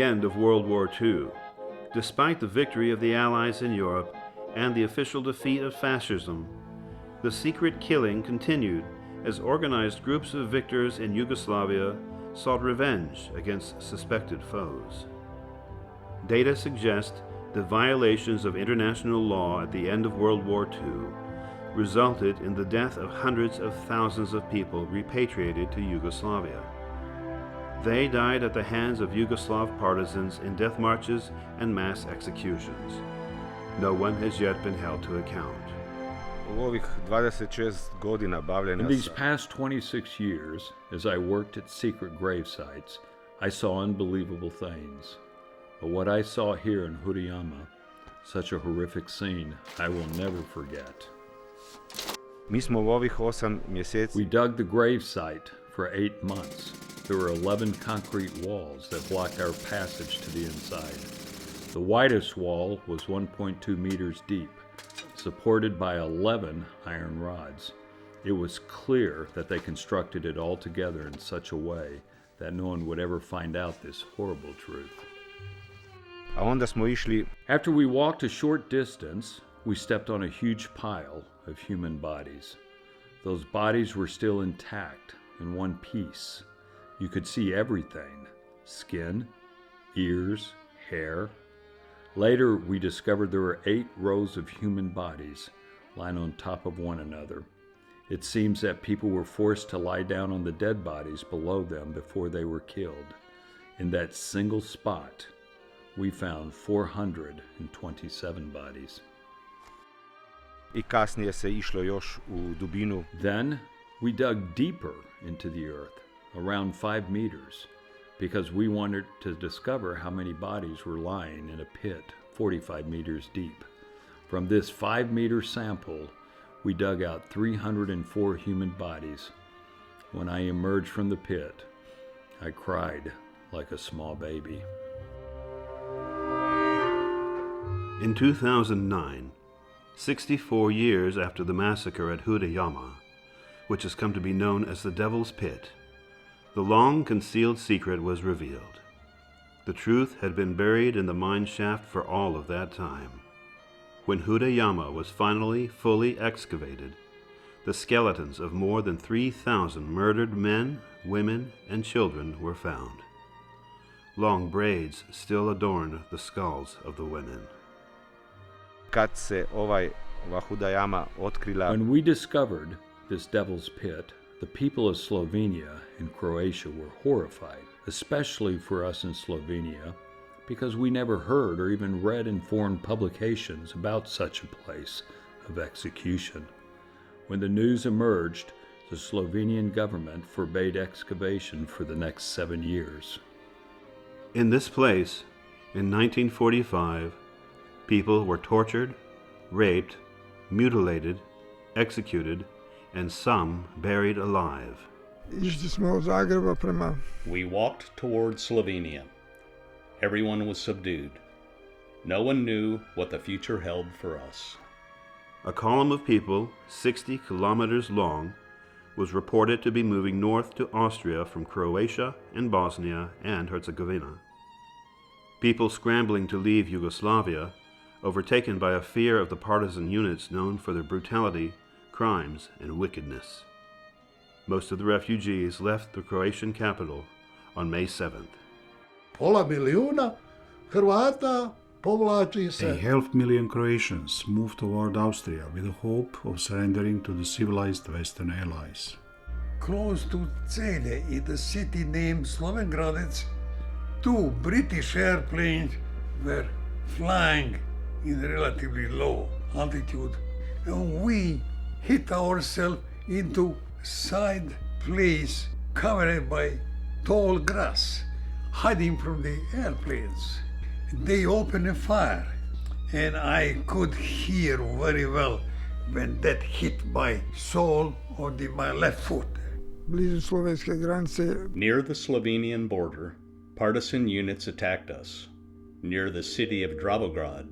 the end of World War II, despite the victory of the Allies in Europe and the official defeat of fascism, the secret killing continued as organized groups of victors in Yugoslavia sought revenge against suspected foes. Data suggest the violations of international law at the end of World War II resulted in the death of hundreds of thousands of people repatriated to Yugoslavia. They died at the hands of Yugoslav partisans in death marches and mass executions. No one has yet been held to account. In these past 26 years, as I worked at secret grave sites, I saw unbelievable things. But what I saw here in Huriyama, such a horrific scene, I will never forget. We dug the grave site for 8 months. There were 11 concrete walls that blocked our passage to the inside. The widest wall was 1.2 meters deep, supported by 11 iron rods. It was clear that they constructed it all together in such a way that no one would ever find out this horrible truth. After we walked a short distance, we stepped on a huge pile of human bodies. Those bodies were still intact, in one piece. You could see everything: skin, ears, hair. Later, we discovered there were 8 rows of human bodies lying on top of one another. It seems that people were forced to lie down on the dead bodies below them before they were killed. In that single spot, we found 427 bodies. Then, we dug deeper into the earth, around 5 meters, because we wanted to discover how many bodies were lying in a pit 45 meters deep. From this 5-meter sample, we dug out 304 human bodies. When I emerged from the pit, I cried like a small baby. In 2009, 64 years after the massacre at Huriyama, which has come to be known as the Devil's Pit, the long-concealed secret was revealed. The truth had been buried in the mine shaft for all of that time. When Huriyama was finally fully excavated, the skeletons of more than 3,000 murdered men, women, and children were found. Long braids still adorn the skulls of the women. When we discovered this Devil's Pit, the people of Slovenia and Croatia were horrified, especially for us in Slovenia, because we never heard or even read in foreign publications about such a place of execution. When the news emerged, the Slovenian government forbade excavation for the next 7 years. In this place, in 1945, people were tortured, raped, mutilated, executed, and some buried alive. We walked toward Slovenia. Everyone was subdued. No one knew what the future held for us. A column of people, 60 kilometers long, was reported to be moving north to Austria from Croatia and Bosnia and Herzegovina. People scrambling to leave Yugoslavia, overtaken by a fear of the partisan units known for their brutality, crimes, and wickedness. Most of the refugees left the Croatian capital on May 7th. Pola milijuna Hrvata povlači se. 500,000 Croatians moved toward Austria with the hope of surrendering to the civilized Western allies. Close to Celje in the city named Slovengradec, 2 British airplanes were flying in relatively low altitude, and we hit ourselves into side place covered by tall grass, hiding from the airplanes. They opened a fire, and I could hear very well when that hit my sole or my left foot. Near the Slovenian border, partisan units attacked us. Near the city of Dravograd,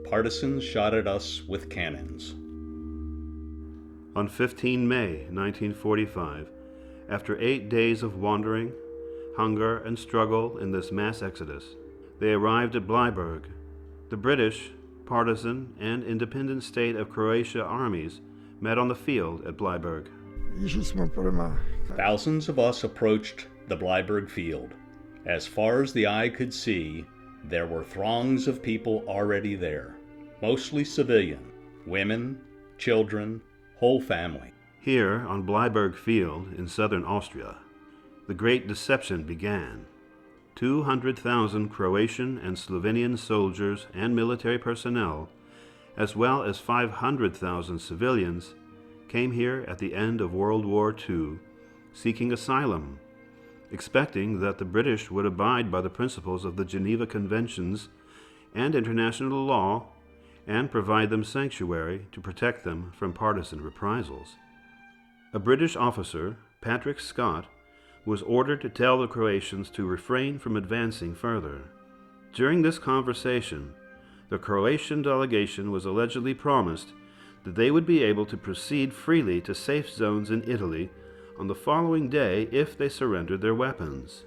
partisans shot at us with cannons. On 15 May 1945, after 8 days of wandering, hunger, and struggle in this mass exodus, they arrived at Bleiburg. The British, partisan, and independent state of Croatia armies met on the field at Bleiburg. Išli smo prema... Thousands of us approached the Bleiburg field. As far as the eye could see, there were throngs of people already there, mostly civilian, women, children, whole family. Here, on Bleiburg Field in southern Austria, the great deception began. 200,000 Croatian and Slovenian soldiers and military personnel, as well as 500,000 civilians, came here at the end of World War II, seeking asylum, expecting that the British would abide by the principles of the Geneva Conventions and international law and provide them sanctuary to protect them from partisan reprisals. A British officer, Patrick Scott, was ordered to tell the Croatians to refrain from advancing further. During this conversation, the Croatian delegation was allegedly promised that they would be able to proceed freely to safe zones in Italy on the following day if they surrendered their weapons.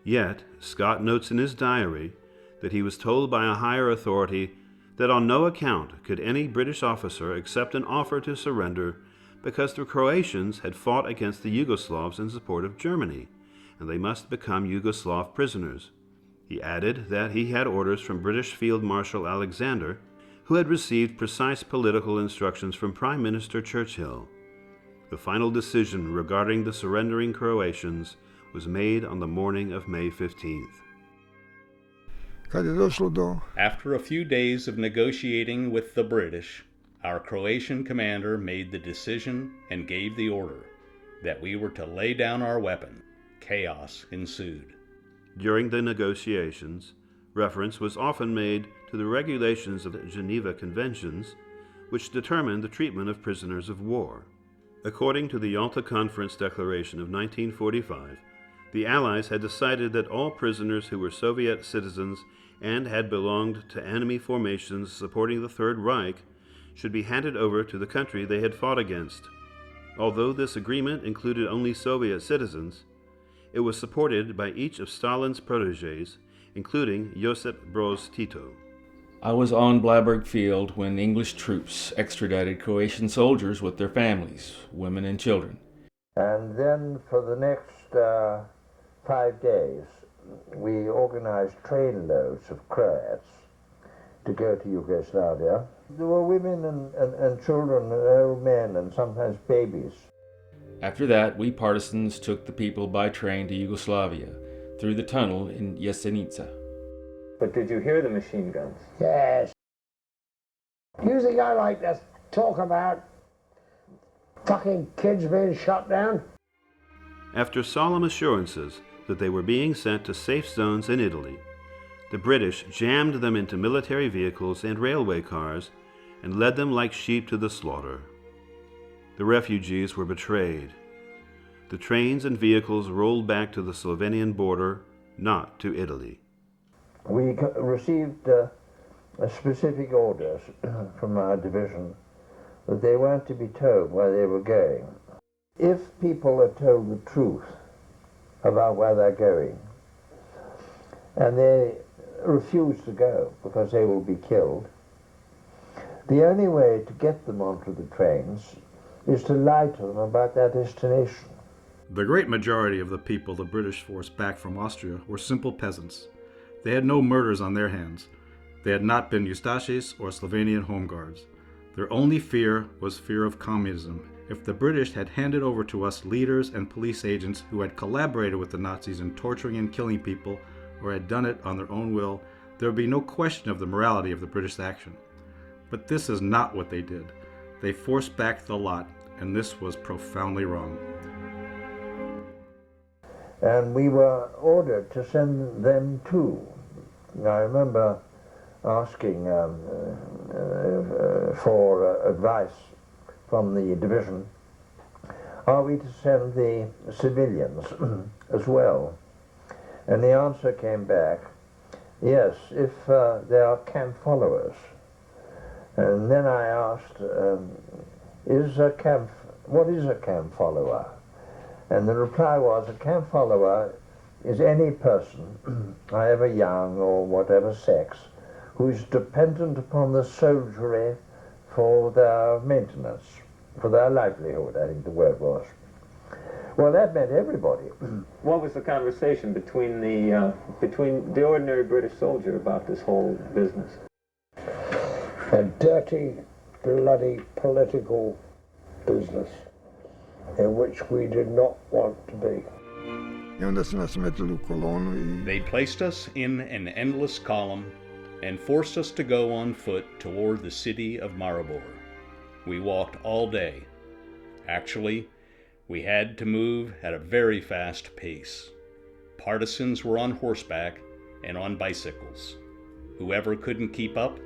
Yet, Scott notes in his diary that he was told by a higher authority that on no account could any British officer accept an offer to surrender because the Croatians had fought against the Yugoslavs in support of Germany, and they must become Yugoslav prisoners. He added that he had orders from British Field Marshal Alexander, who had received precise political instructions from Prime Minister Churchill. The final decision regarding the surrendering Croatians was made on the morning of May 15th. After a few days of negotiating with the British, our Croatian commander made the decision and gave the order that we were to lay down our weapon. Chaos ensued. During the negotiations, reference was often made to the regulations of the Geneva Conventions, which determined the treatment of prisoners of war. According to the Yalta Conference Declaration of 1945, the Allies had decided that all prisoners who were Soviet citizens and had belonged to enemy formations supporting the Third Reich should be handed over to the country they had fought against. Although this agreement included only Soviet citizens, it was supported by each of Stalin's protégés, including Josip Broz Tito. I was on Bleiburg Field when English troops extradited Croatian soldiers with their families, women and children. And then for the next 5 days, we organized trainloads of Croats to go to Yugoslavia. There were women and children and old men and sometimes babies. After that, we partisans took the people by train to Yugoslavia, through the tunnel in Jesenica. But did you hear the machine guns? Yes. You think I like to talk about fucking kids being shot down? After solemn assurances that they were being sent to safe zones in Italy, the British jammed them into military vehicles and railway cars and led them like sheep to the slaughter. The refugees were betrayed. The trains and vehicles rolled back to the Slovenian border, not to Italy. We received specific orders from our division that they weren't to be told where they were going. If people are told the truth about where they're going, and they refuse to go because they will be killed, the only way to get them onto the trains is to lie to them about their destination. The great majority of the people the British forced back from Austria were simple peasants. They had no murders on their hands. They had not been Ustashis or Slovenian home guards. Their only fear was fear of communism. If the British had handed over to us leaders and police agents who had collaborated with the Nazis in torturing and killing people, or had done it on their own will, there would be no question of the morality of the British action. But this is not what they did. They forced back the lot, and this was profoundly wrong. And we were ordered to send them too. I remember asking for advice from the division. Are we to send the civilians as well? And the answer came back, yes, if they are camp followers. And then I asked, what is a camp follower? And the reply was, a camp follower is any person, however young or whatever sex, who is dependent upon the soldiery for their maintenance, for their livelihood, I think the word was. Well, that meant everybody. What was the conversation between the ordinary British soldier about this whole business? A dirty, bloody political business in which we did not want to be. I onda su nas smetili u kolonu I... They placed us in an endless column and forced us to go on foot toward the city of Maribor. We walked all day. Actually, we had to move at a very fast pace. Partisans were on horseback and on bicycles. Whoever couldn't keep up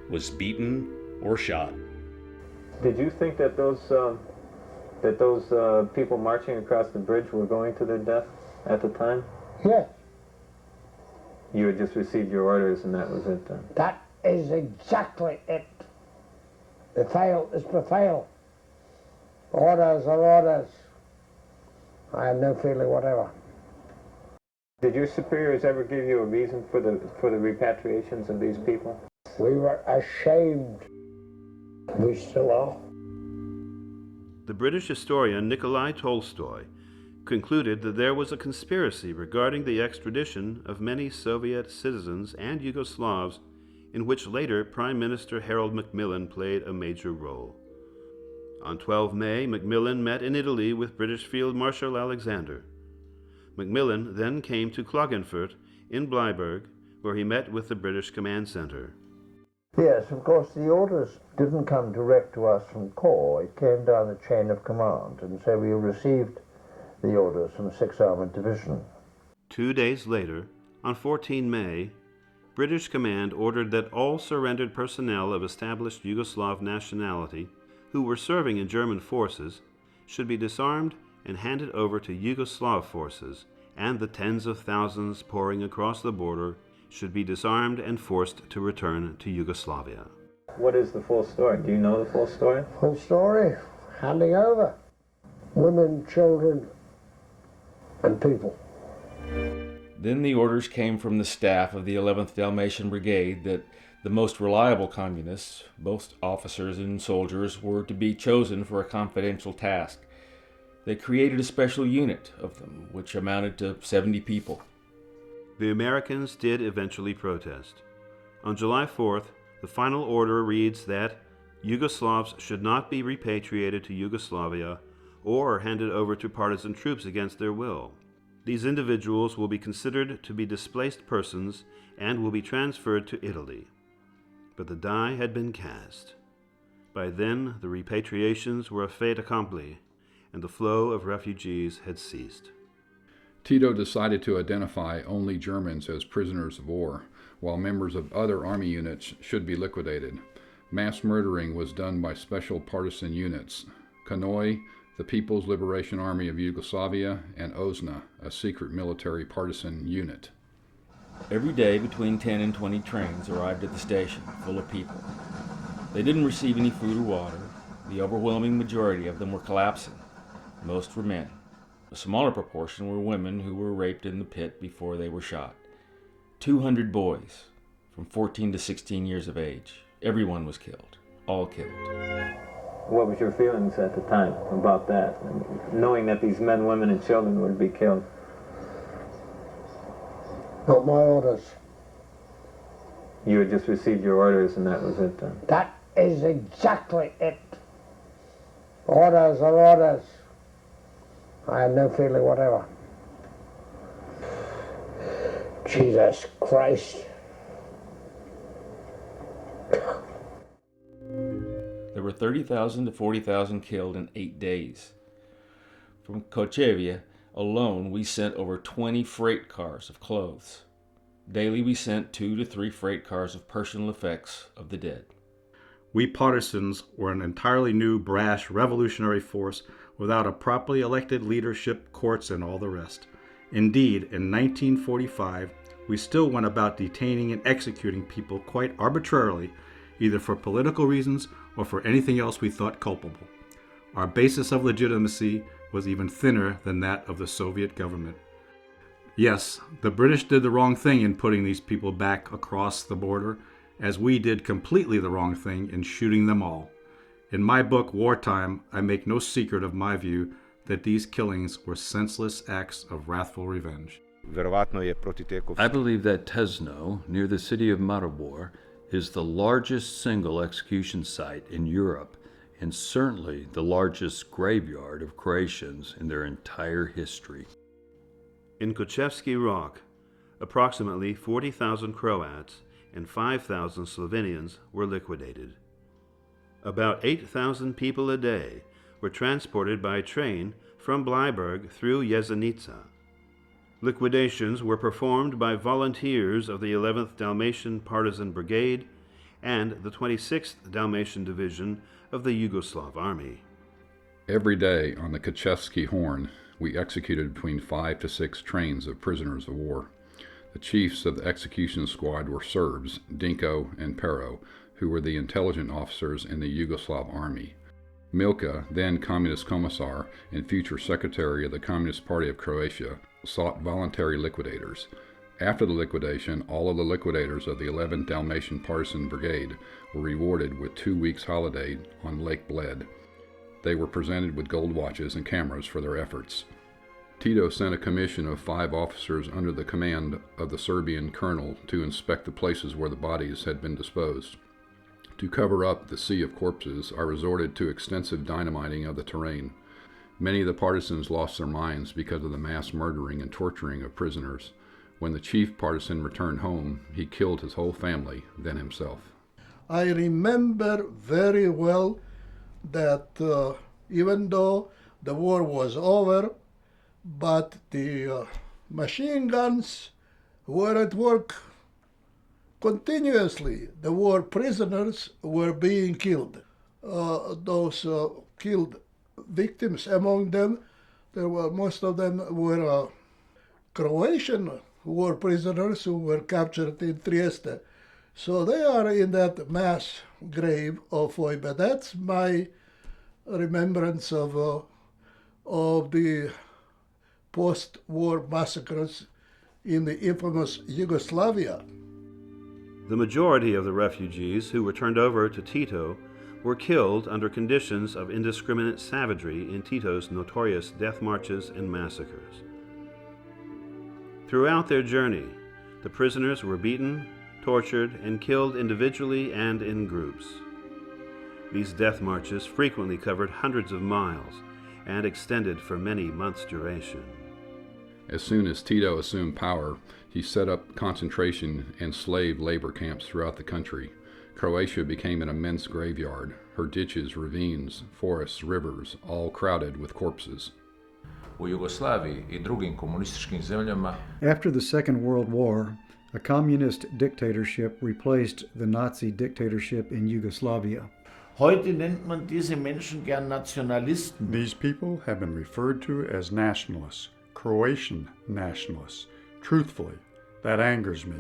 was beaten or shot. Did you think that those people marching across the bridge were going to their death at the time? Yes, You had just received your orders and that was it then? that is exactly it. The fail is the fail. Orders are orders. I have no feeling whatever. Did your superiors ever give you a reason for the repatriations of these people? We were ashamed. We still are. The British historian Nikolai Tolstoy concluded that there was a conspiracy regarding the extradition of many Soviet citizens and Yugoslavs, in which later Prime Minister Harold Macmillan played a major role. On 12 May, Macmillan met in Italy with British Field Marshal Alexander. Macmillan then came to Klagenfurt in Bleiburg, where he met with the British Command Center. Yes, of course, the orders didn't come direct to us from Corps. It came down the chain of command, and so we received the orders from 6th Armored Division. 2 days later, on 14 May, British command ordered that all surrendered personnel of established Yugoslav nationality who were serving in German forces should be disarmed and handed over to Yugoslav forces, and the tens of thousands pouring across the border should be disarmed and forced to return to Yugoslavia. What is the full story? Do you know the full story? Full story, handing over. Women, children, and people. Then the orders came from the staff of the 11th Dalmatian Brigade that the most reliable communists, both officers and soldiers, were to be chosen for a confidential task. They created a special unit of them, which amounted to 70 people. The Americans did eventually protest. On July 4th, the final order reads that Yugoslavs should not be repatriated to Yugoslavia or handed over to partisan troops against their will. These individuals will be considered to be displaced persons and will be transferred to Italy. But the die had been cast. By then, the repatriations were a fait accompli, and the flow of refugees had ceased. Tito decided to identify only Germans as prisoners of war, while members of other army units should be liquidated. Mass murdering was done by special partisan units: Konoi, the People's Liberation Army of Yugoslavia, and OZNA, a secret military partisan unit. Every day between 10 and 20 trains arrived at the station, full of people. They didn't receive any food or water. The overwhelming majority of them were collapsing. Most were men. A smaller proportion were women who were raped in the pit before they were shot. 200 boys, from 14 to 16 years of age. Everyone was killed. All killed. What was your feelings at the time about that, knowing that these men, women, and children would be killed? Not my orders. You had just received your orders and that was it then? That is exactly it. Orders are orders. I have no feeling whatever. Jesus Christ. There were 30,000 to 40,000 killed in 8 days. From Kochevia alone, we sent over 20 freight cars of clothes. Daily we sent 2 to 3 freight cars of personal effects of the dead. We partisans were an entirely new, brash, revolutionary force without a properly elected leadership, courts, and all the rest. Indeed, in 1945, we still went about detaining and executing people quite arbitrarily, either for political reasons or for anything else we thought culpable. Our basis of legitimacy was even thinner than that of the Soviet government. Yes, the British did the wrong thing in putting these people back across the border, as we did completely the wrong thing in shooting them all. In my book, Wartime, I make no secret of my view that these killings were senseless acts of wrathful revenge. I believe that Tesno, near the city of Maribor, is the largest single execution site in Europe and certainly the largest graveyard of Croatians in their entire history. In Kočevski Rock, approximately 40,000 Croats and 5,000 Slovenians were liquidated. About 8,000 people a day were transported by train from Bleiburg through Jesenice. Liquidations were performed by volunteers of the 11th Dalmatian Partisan Brigade and the 26th Dalmatian Division of the Yugoslav Army. Every day on the Kočevski Horn, we executed between 5 to 6 trains of prisoners of war. The chiefs of the execution squad were Serbs, Dinko and Pero, who were the intelligent officers in the Yugoslav Army. Milka, then Communist Commissar and future Secretary of the Communist Party of Croatia, sought voluntary liquidators. After the liquidation, all of the liquidators of the 11th Dalmatian Partisan Brigade were rewarded with 2 weeks' holiday on Lake Bled. They were presented with gold watches and cameras for their efforts. Tito sent a commission of 5 officers under the command of the Serbian colonel to inspect the places where the bodies had been disposed. To cover up the sea of corpses, I resorted to extensive dynamiting of the terrain. Many of the partisans lost their minds because of the mass murdering and torturing of prisoners. When the chief partisan returned home, he killed his whole family, then himself. I remember very well that even though the war was over, but the machine guns were at work continuously. The war prisoners were being killed. Those killed victims, among them, most of them were Croatian war prisoners who were captured in Trieste. So they are in that mass grave of Ojbe. That's my remembrance of the post-war massacres in the infamous Yugoslavia. The majority of the refugees who were turned over to Tito were killed under conditions of indiscriminate savagery in Tito's notorious death marches and massacres. Throughout their journey, the prisoners were beaten, tortured, and killed individually and in groups. These death marches frequently covered hundreds of miles and extended for many months' duration. As soon as Tito assumed power, he set up concentration and slave labor camps throughout the country. Croatia became an immense graveyard, her ditches, ravines, forests, rivers, all crowded with corpses. U Jugoslaviji I drugim komunističkim zemljama. After the Second World War, a communist dictatorship replaced the Nazi dictatorship in Yugoslavia. Heute nennt man diese Menschen gern Nationalisten. These people have been referred to as nationalists, Croatian nationalists. Truthfully, that angers me.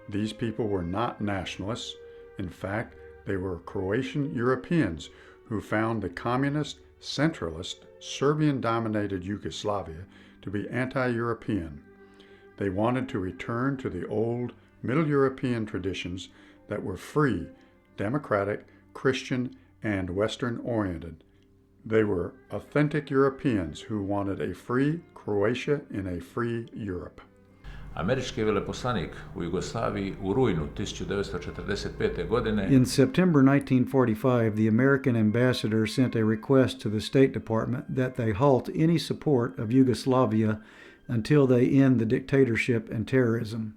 These people were not nationalists. In fact, they were Croatian Europeans who found the communist, centralist, Serbian-dominated Yugoslavia to be anti-European. They wanted to return to the old Middle European traditions that were free, democratic, Christian, and Western-oriented. They were authentic Europeans who wanted a free Croatia in a free Europe. Američki veleposlanik u Jugoslaviji u rujnu 1945. godine. In September 1945, the American ambassador sent a request to the State Department that they halt any support of Yugoslavia until they end the dictatorship and terrorism.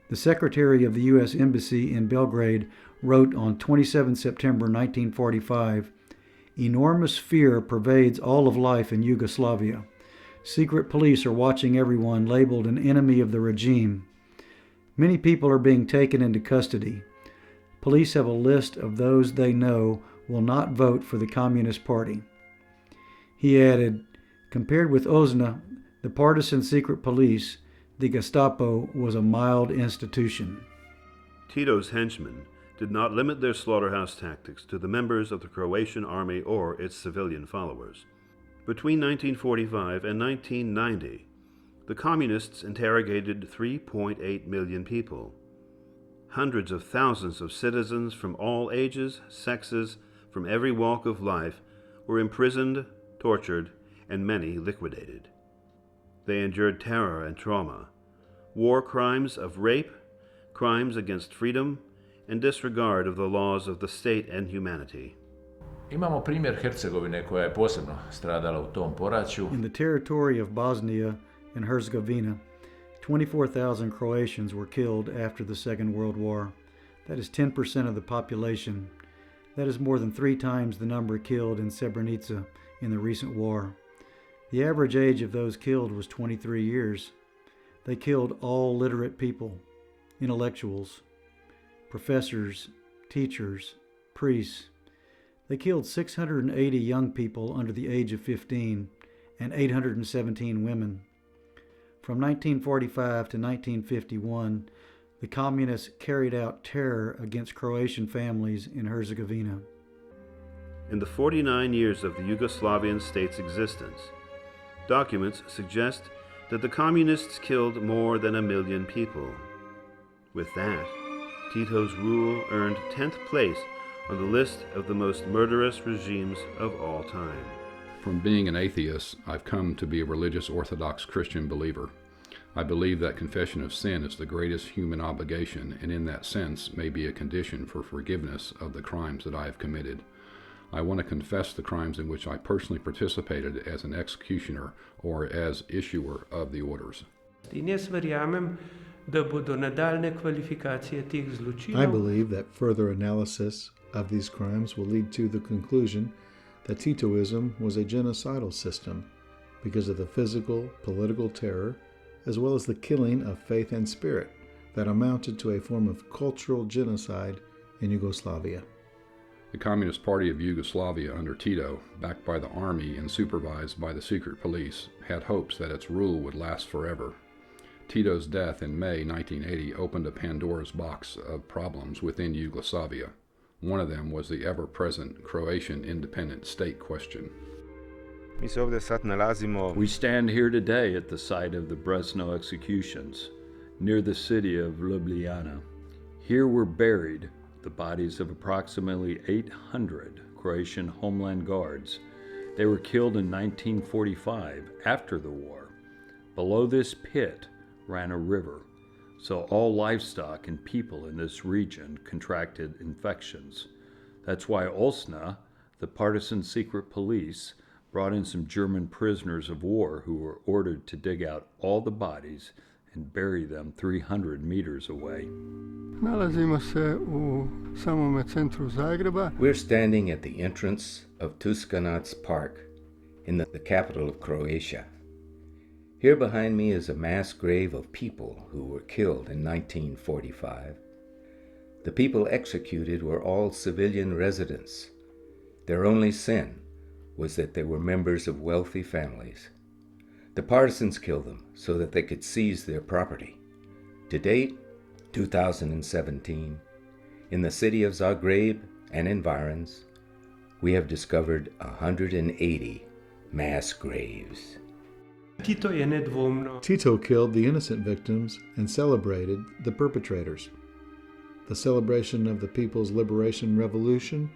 The Secretary of the U.S. Embassy in Belgrade wrote on 27 September 1945, "Enormous fear pervades all of life in Yugoslavia. Secret police are watching everyone labeled an enemy of the regime. Many people are being taken into custody. Police have a list of those they know will not vote for the Communist Party." He added, "Compared with OZNA, the partisan secret police, the Gestapo was a mild institution." Tito's henchmen did not limit their slaughterhouse tactics to the members of the Croatian army or its civilian followers. Between 1945 and 1990, the communists interrogated 3.8 million people. Hundreds of thousands of citizens from all ages, sexes, from every walk of life were imprisoned, tortured, and many liquidated. They endured terror and trauma, war crimes of rape, crimes against freedom, and disregard of the laws of the state and humanity. Imamo primjer Hercegovine koja je posebno stradala u tom poraću. In the territory of Bosnia and Herzegovina, 24,000 Croatians were killed after the Second World War. That is 10% of the population. That is more than 3 times the number killed in Srebrenica in the recent war. The average age of those killed was 23 years. They killed all literate people, intellectuals, professors, teachers, priests. They killed 680 young people under the age of 15 and 817 women. From 1945 to 1951, the communists carried out terror against Croatian families in Herzegovina. In the 49 years of the Yugoslavian state's existence, documents suggest that the communists killed more than 1 million people. With that, Tito's rule earned 10th place on the list of the most murderous regimes of all time. From being an atheist, I've come to be a religious Orthodox Christian believer. I believe that confession of sin is the greatest human obligation, and in that sense may be a condition for forgiveness of the crimes that I have committed. I want to confess the crimes in which I personally participated as an executioner or as issuer of the orders. I believe that further analysis of these crimes will lead to the conclusion that Titoism was a genocidal system because of the physical, political terror, as well as the killing of faith and spirit that amounted to a form of cultural genocide in Yugoslavia. The Communist Party of Yugoslavia under Tito, backed by the army and supervised by the secret police, had hopes that its rule would last forever. Tito's death in May 1980 opened a Pandora's box of problems within Yugoslavia. One of them was the ever-present Croatian independent state question. We stand here today at the site of the Brezno executions, near the city of Ljubljana. Here were buried the bodies of approximately 800 Croatian Homeland Guards. They were killed in 1945, after the war. Below this pit ran a river, so all livestock and people in this region contracted infections. That's why Osna, the partisan secret police, brought in some German prisoners of war who were ordered to dig out all the bodies and bury them 300 meters away. We're standing at the entrance of Tuskanac Park in the capital of Croatia. Here behind me is a mass grave of people who were killed in 1945. The people executed were all civilian residents. Their only sin was that they were members of wealthy families. The partisans killed them so that they could seize their property. To date, 2017, in the city of Zagreb and environs, we have discovered 180 mass graves. Tito killed the innocent victims and celebrated the perpetrators. The celebration of the People's Liberation Revolution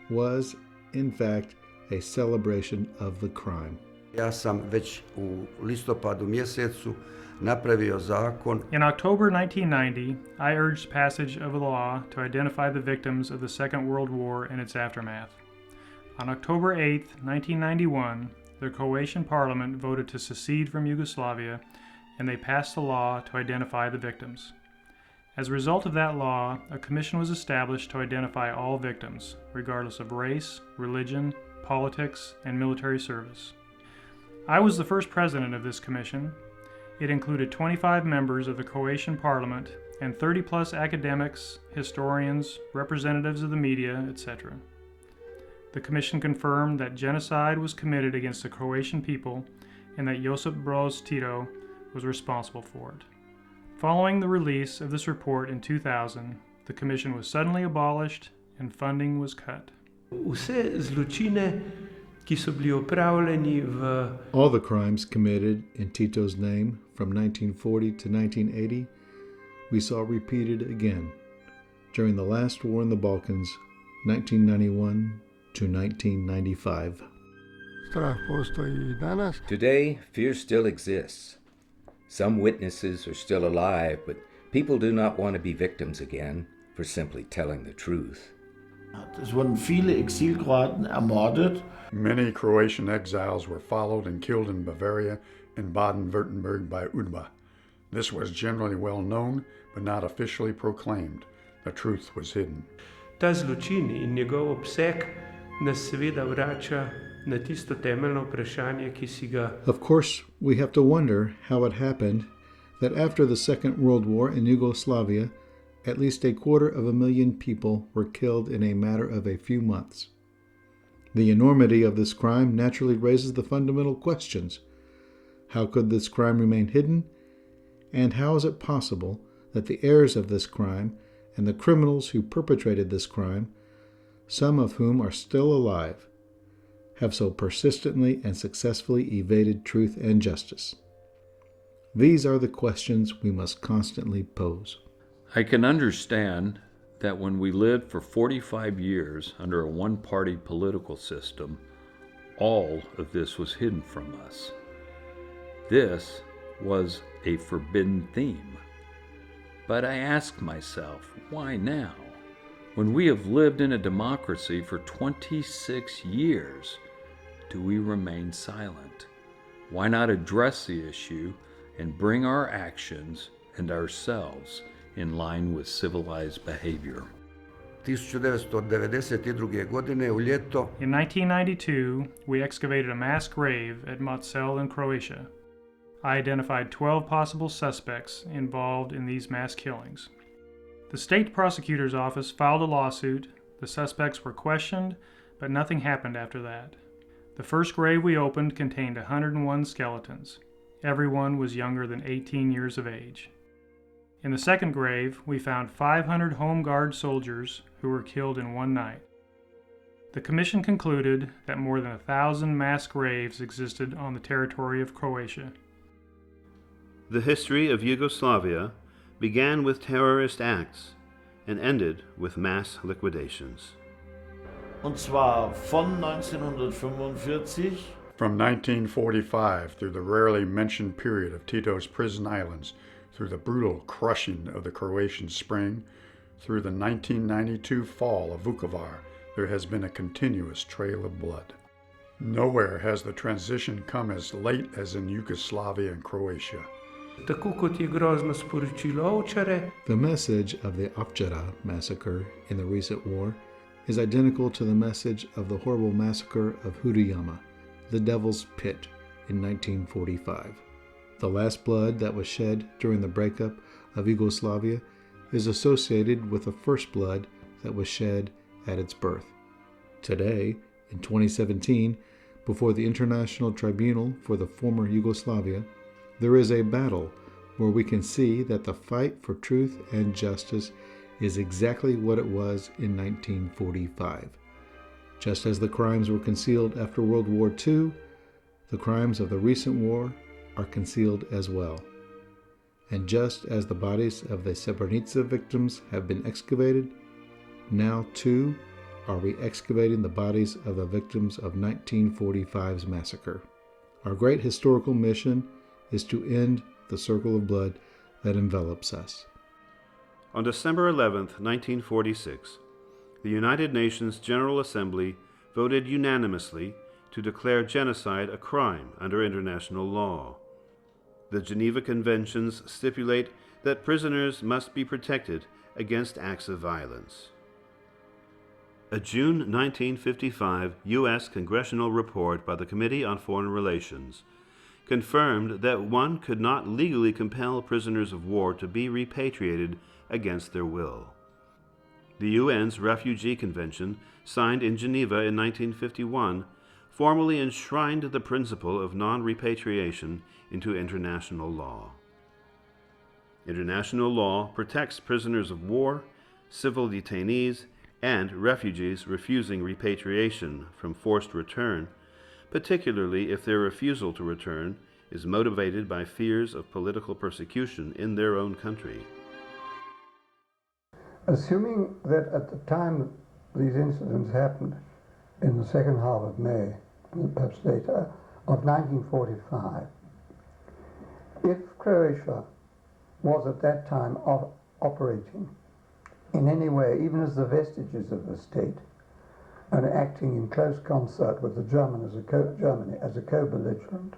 was, in fact, a celebration of the crime. Ja sam već u listopadu mjesecu napravio zakon. In October 1990, I urged passage of a law to identify the victims of the Second World War and its aftermath. On October 8, 1991, the Croatian parliament voted to secede from Yugoslavia, and they passed a law to identify the victims. As a result of that law, a commission was established to identify all victims, regardless of race, religion, politics, and military service. I was the first president of this commission. It included 25 members of the Croatian parliament and 30-plus academics, historians, representatives of the media, etc. The commission confirmed that genocide was committed against the Croatian people and that Josip Broz Tito was responsible for it. Following the release of this report in 2000, the commission was suddenly abolished and funding was cut. Vse zločine All the crimes committed in Tito's name from 1940 to 1980 we saw repeated again during the last war in the Balkans, 1991 to 1995. Today, fear still exists. Some witnesses are still alive, but people do not want to be victims again for simply telling the truth. Es wurden viele Exilkroaten ermordet. Many Croatian exiles were followed and killed in Bavaria and Baden-Württemberg by UDBA. This was generally well known, but not officially proclaimed. The truth was hidden. Ta zločin in njegov obseg nas seveda vrača na tisto temeljno vprašanje, ki si ga. Of course, we have to wonder how it happened that after the Second World War in Yugoslavia, at least 250,000 people were killed in a matter of a few months. The enormity of this crime naturally raises the fundamental questions. How could this crime remain hidden? And how is it possible that the heirs of this crime and the criminals who perpetrated this crime, some of whom are still alive, have so persistently and successfully evaded truth and justice? These are the questions we must constantly pose. I can understand that when we lived for 45 years under a one-party political system, all of this was hidden from us. This was a forbidden theme. But I ask myself, why now? When we have lived in a democracy for 26 years, do we remain silent? Why not address the issue and bring our actions and ourselves in line with civilized behavior? 1992. godine u ljeto. In 1992, we excavated a mass grave at Masovna in Croatia. I identified 12 possible suspects involved in these mass killings. The state prosecutor's office filed a lawsuit. The suspects were questioned, but nothing happened after that. The first grave we opened contained 101 skeletons. Everyone was younger than 18 years of age. In the second grave, we found 500 Home Guard soldiers who were killed in one night. The commission concluded that more than 1,000 mass graves existed on the territory of Croatia. The history of Yugoslavia began with terrorist acts and ended with mass liquidations. Und zwar von 1945 from 1945 through the rarely mentioned period of Tito's prison islands, through the brutal crushing of the Croatian Spring, through the 1992 fall of Vukovar, there has been a continuous trail of blood. Nowhere has the transition come as late as in Yugoslavia and Croatia. The message of the Ovčara massacre in the recent war is identical to the message of the horrible massacre of Hudayama, the Devil's Pit, in 1945. The last blood that was shed during the breakup of Yugoslavia is associated with the first blood that was shed at its birth. Today, in 2017, before the International Tribunal for the former Yugoslavia, there is a battle where we can see that the fight for truth and justice is exactly what it was in 1945. Just as the crimes were concealed after World War II, the crimes of the recent war are concealed as well. And just as the bodies of the Srebrenica victims have been excavated, now too are we excavating the bodies of the victims of 1945's massacre. Our great historical mission is to end the circle of blood that envelops us. On December 11, 1946, the United Nations General Assembly voted unanimously to declare genocide a crime under international law. The Geneva Conventions stipulate that prisoners must be protected against acts of violence. A June 1955 U.S. congressional report by the Committee on Foreign Relations confirmed that one could not legally compel prisoners of war to be repatriated against their will. The UN's Refugee Convention, signed in Geneva in 1951, formally enshrined the principle of non-repatriation into international law. International law protects prisoners of war, civil detainees, and refugees refusing repatriation from forced return particularly if their refusal to return is motivated by fears of political persecution in their own country. Assuming that at the time these incidents happened, in the second half of May, perhaps later, of 1945, if Croatia was at that time operating in any way, even as the vestiges of the state, and acting in close concert with the Germany as a co-belligerent,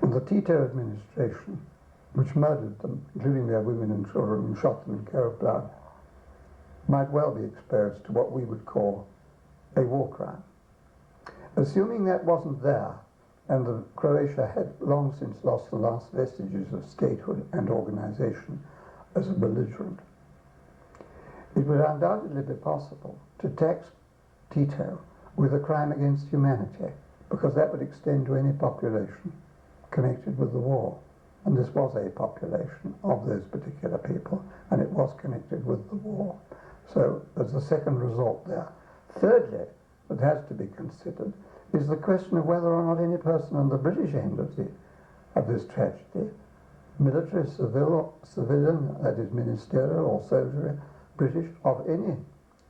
the Tito administration, which murdered them, including their women and children, and shot them in cold blood, might well be exposed to what we would call a war crime. Assuming that wasn't there, and that Croatia had long since lost the last vestiges of statehood and organization as a belligerent, it would undoubtedly be possible to tax Tito with a crime against humanity, because that would extend to any population connected with the war. And this was a population of those particular people, and it was connected with the war. So there's a second result there. Thirdly, that has to be considered is the question of whether or not any person on the British end of this tragedy, military, civilian, that is ministerial or soldiery, British, of any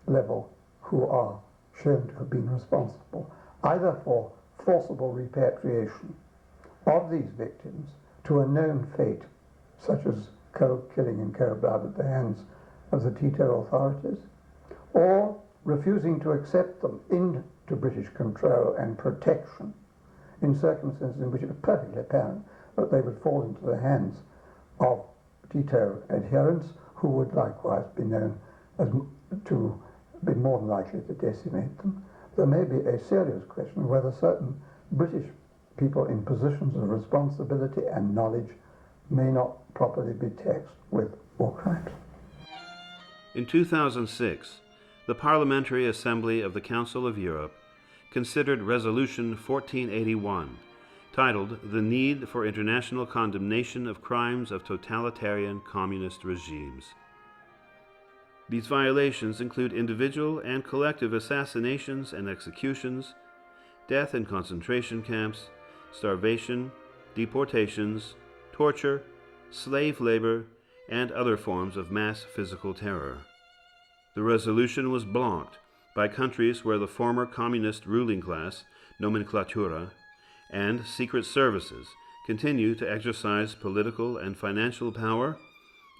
level, who are shown to have been responsible, either for forcible repatriation of these victims to a known fate, such as killing in cold blood at the hands of the Tito authorities, or refusing to accept them into British control and protection in circumstances in which it was perfectly apparent that they would fall into the hands of Tito adherents, who would likewise be known as to be more than likely to decimate them. There may be a serious question of whether certain British people in positions of responsibility and knowledge may not properly be taxed with war crimes. In 2006, the Parliamentary Assembly of the Council of Europe considered Resolution 1481, titled The Need for International Condemnation of Crimes of Totalitarian Communist Regimes. These violations include individual and collective assassinations and executions, death in concentration camps, starvation, deportations, torture, slave labor, and other forms of mass physical terror. The resolution was blocked by countries where the former communist ruling class, nomenklatura, and secret services continue to exercise political and financial power,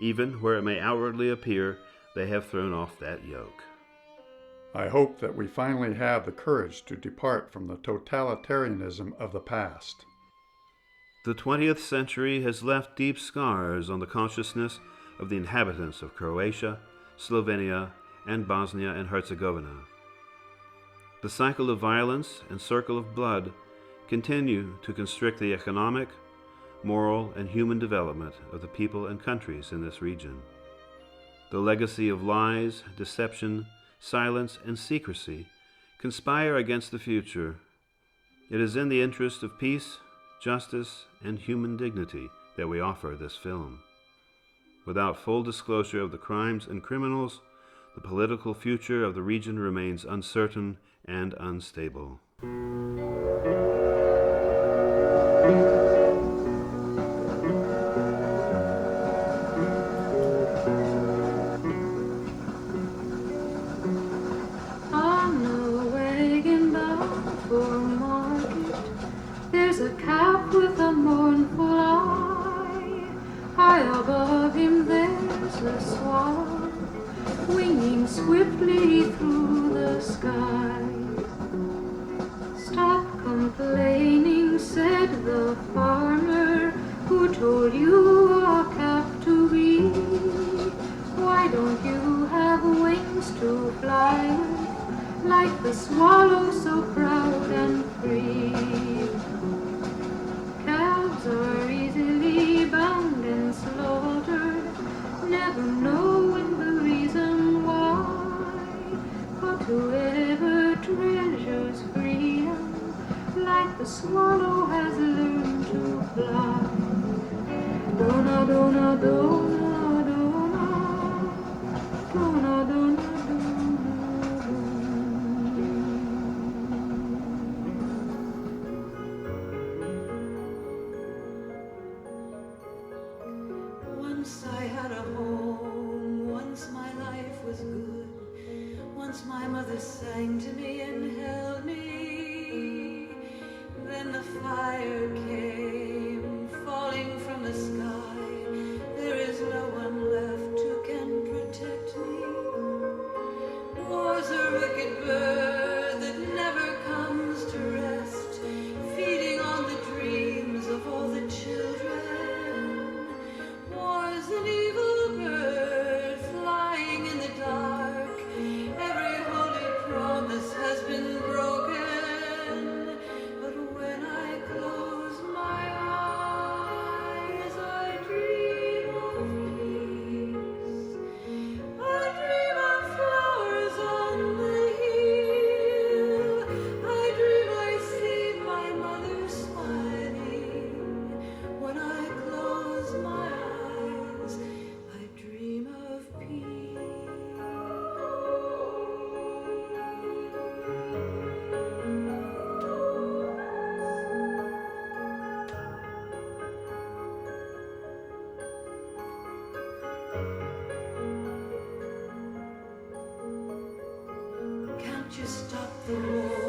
even where it may outwardly appear they have thrown off that yoke. I hope that we finally have the courage to depart from the totalitarianism of the past. The 20th century has left deep scars on the consciousness of the inhabitants of Croatia, Slovenia, and Bosnia and Herzegovina. The cycle of violence and circle of blood continue to constrict the economic, moral, and human development of the people and countries in this region. The legacy of lies, deception, silence, and secrecy conspire against the future. It is in the interest of peace, justice, and human dignity that we offer this film. Without full disclosure of the crimes and criminals, the political future of the region remains uncertain and unstable. On the wagon bound for market, there's a calf with a mournful eye. High above him there's a swallow, winging swiftly through the sky. Stop complaining, said the farmer, who told you a calf to be. Why don't you have wings to fly with, like the swallow so proud and free? Calves are easily bound and slaughtered, never knowing the reason why. But whoever treasures freedom, like the swallow has learned to fly. Dona, dona, dona, dona, dona, dona, dona. sang to me and held me. Then the fire came, falling from the sky. There is no one left who can protect me. War's a wicked bird that never comes to rest, feeding on the dreams of all the children. War's an evil bird flying in the dark. Every holy promise has been broken. But when I close my eyes, I dream of peace. I dream of flowers on the hill. I dream I see my mother smiling. When I close my eyes, I dream of peace. Can't you stop the war?